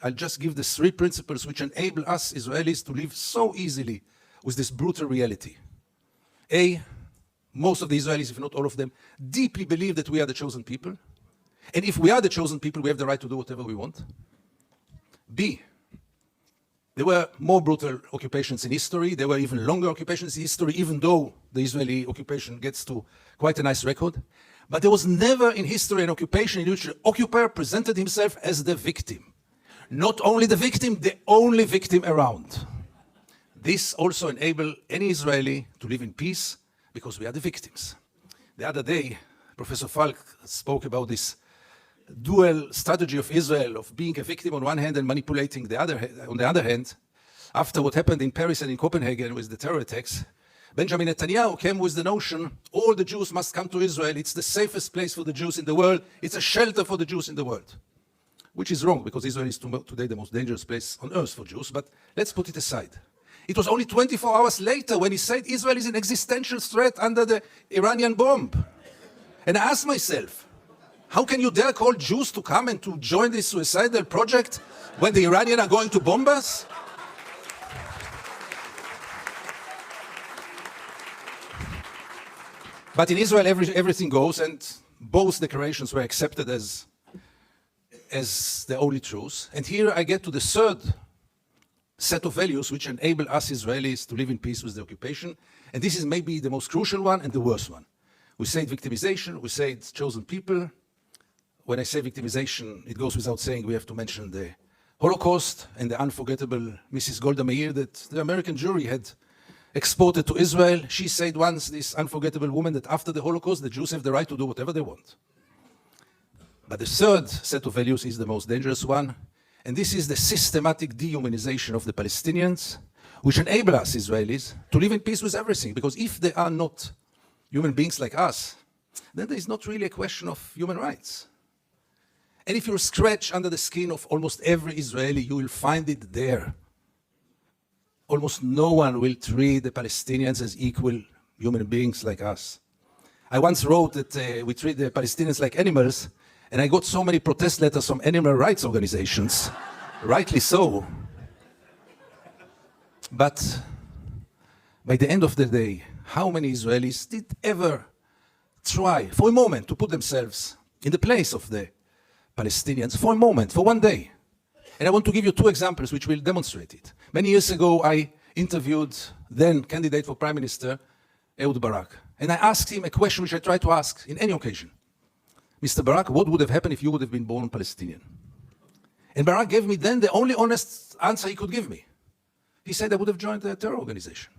I'll just give the 3 principles which enable us Israelis to live so easily with this brutal reality. A, most of the Israelis, if not all of them, deeply believe that we are the chosen people. And if we are the chosen people, we have the right to do whatever we want. B, there were more brutal occupations in history. There were even longer occupations in history, even though the Israeli occupation gets to quite a nice record. But there was never in history an occupation in which the occupier presented himself as the victim. Not only the victim, the only victim around. This also enables any Israeli to live in peace because we are the victims. The other day, Professor Falk spoke about this dual strategy of Israel of being a victim on one hand and manipulating on the other hand. After what happened in Paris and in Copenhagen with the terror attacks, Benjamin Netanyahu came with the notion all the Jews must come to Israel. It's the safest place for the Jews in the world. It's a shelter for the Jews in the world. Which is wrong, because Israel is today the most dangerous place on earth for Jews, but let's put it aside. It was only 24 hours later when he said Israel is an existential threat under the Iranian bomb. And I asked myself, how can you dare call Jews to come and to join this suicidal project when the Iranians are going to bomb us? But in Israel, everything goes, and both declarations were accepted as the only truth. And here I get to the 3rd set of values which enable us Israelis to live in peace with the occupation. And this is maybe the most crucial one and the worst one. We say victimization, we say it's chosen people. When I say victimization, it goes without saying we have to mention the Holocaust and the unforgettable Mrs. Golda Meir that the American jury had exported to Israel. She said once, this unforgettable woman, that after the Holocaust, the Jews have the right to do whatever they want. But the 3rd set of values is the most dangerous one, and this is the systematic dehumanization of the Palestinians, which enable us Israelis to live in peace with everything, because if they are not human beings like us, then there is not really a question of human rights. And if you scratch under the skin of almost every Israeli, you will find it there. Almost no one will treat the Palestinians as equal human beings like us. I once wrote that we treat the Palestinians like animals, and I got so many protest letters from animal rights organizations, rightly so. But by the end of the day, how many Israelis did ever try for a moment to put themselves in the place of the Palestinians for a moment, for one day? And I want to give you 2 examples which will demonstrate it. Many years ago, I interviewed then candidate for Prime Minister, Ehud Barak. And I asked him a question which I try to ask in any occasion. Mr. Barak, what would have happened if you would have been born Palestinian? And Barak gave me then the only honest answer he could give me. He said I would have joined a terror organization.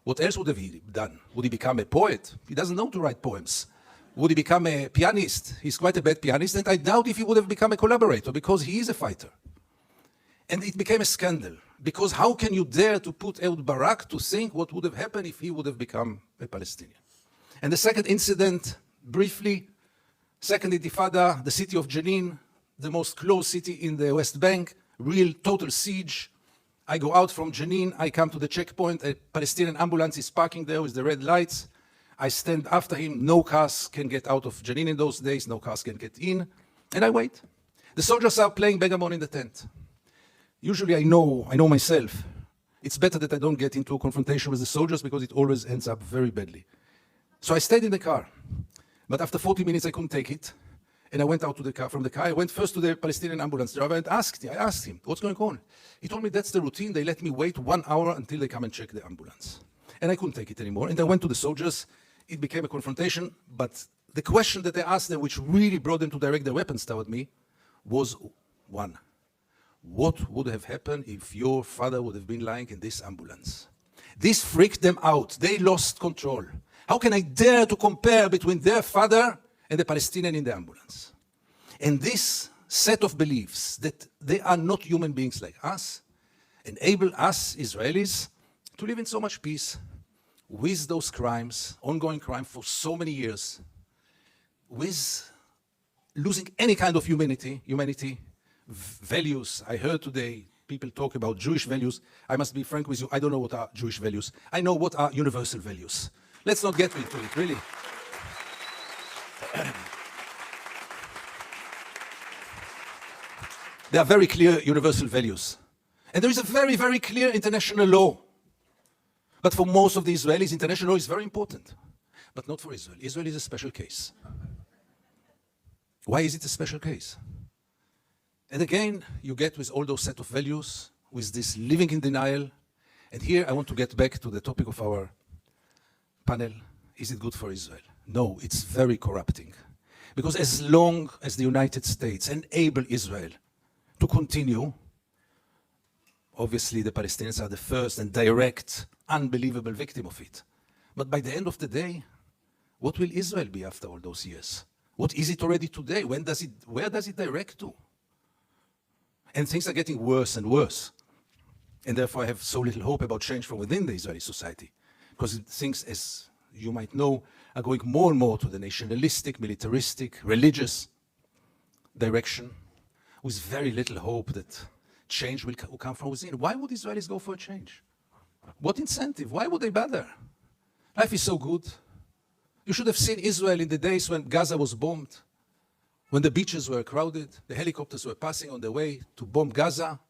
What else would have he done? Would he become a poet? He doesn't know to write poems. Would he become a pianist? He's quite a bad pianist, and I doubt if he would have become a collaborator, because he is a fighter. And it became a scandal, because how can you dare to put Ehud Barak to think what would have happened if he would have become a Palestinian? And the second incident, briefly, Second Intifada, the city of Jenin, the most closed city in the West Bank, real total siege. I go out from Jenin, I come to the checkpoint, a Palestinian ambulance is parking there with the red lights. I stand after him, no cars can get out of Jenin in those days, no cars can get in, and I wait. The soldiers are playing backgammon in the tent. Usually I know myself, it's better that I don't get into a confrontation with the soldiers because it always ends up very badly. So I stayed in the car, but after 40 minutes I couldn't take it, and I went out to the car. From the car, I went first to the Palestinian ambulance driver and I asked him, what's going on? He told me that's the routine, they let me wait 1 hour until they come and check the ambulance. And I couldn't take it anymore, and I went to the soldiers. It became a confrontation, but the question that I asked them, which really brought them to direct their weapons toward me, was one. What would have happened if your father would have been lying in this ambulance? This freaked them out. They lost control. How can I dare to compare between their father and the Palestinian in the ambulance? And this set of beliefs that they are not human beings like us enable us Israelis to live in so much peace with those crimes, ongoing crime for so many years, with losing any kind of humanity, values. I heard today people talk about Jewish values. I must be frank with you, I don't know what are Jewish values. I know what are universal values. Let's not get into it, really. There are very clear universal values. And there is a very, very clear international law. But for most of the Israelis, international law is very important. But not for Israel. Israel is a special case. Why is it a special case? And again, you get with all those set of values, with this living in denial. And here I want to get back to the topic of our panel. Is it good for Israel? No, it's very corrupting. Because as long as the United States enable Israel to continue, obviously the Palestinians are the first and direct, unbelievable victim of it. But by the end of the day, what will Israel be after all those years? What is it already today? Where does it direct to? And things are getting worse and worse. And therefore I have so little hope about change from within the Israeli society. Because things, as you might know, are going more and more to the nationalistic, militaristic, religious direction, with very little hope that change will come from within. Why would Israelis go for a change? What incentive? Why would they bother? Life is so good. You should have seen Israel in the days when Gaza was bombed, when the beaches were crowded, the helicopters were passing on their way to bomb Gaza.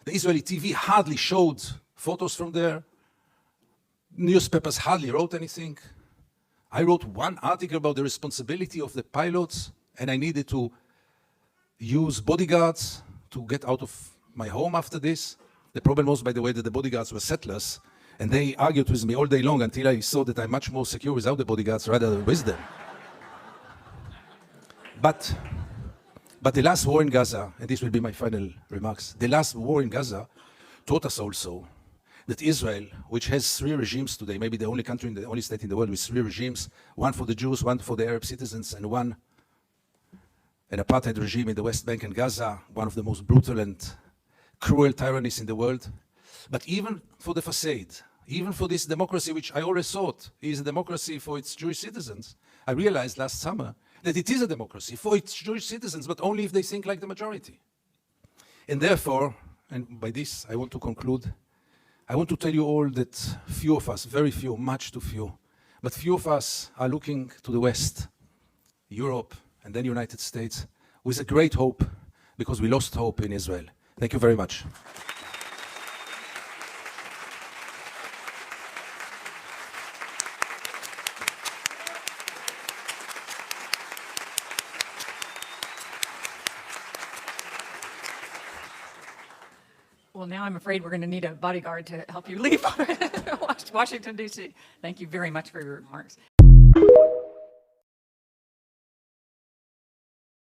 The Israeli TV hardly showed photos from there. Newspapers hardly wrote anything. I wrote one article about the responsibility of the pilots, and I needed to use bodyguards to get out of my home after this. The problem was, by the way, that the bodyguards were settlers, and they argued with me all day long until I saw that I'm much more secure without the bodyguards rather than with them. But the last war in Gaza, and this will be my final remarks, the last war in Gaza taught us also that Israel, which has 3 regimes today, maybe the only country, the only state in the world with 3 regimes, one for the Jews, one for the Arab citizens, and one an apartheid regime in the West Bank and Gaza, one of the most brutal and cruel tyrannies in the world. But even for the facade, even for this democracy, which I always thought is a democracy for its Jewish citizens, I realized last summer that it is a democracy for its Jewish citizens, but only if they think like the majority. And therefore, and by this I want to conclude, I want to tell you all that few of us, very few, much too few, but few of us are looking to the West, Europe, and then United States, with a great hope, because we lost hope in Israel. Thank you very much. Well, now I'm afraid we're going to need a bodyguard to help you leave Washington, D.C. Thank you very much for your remarks.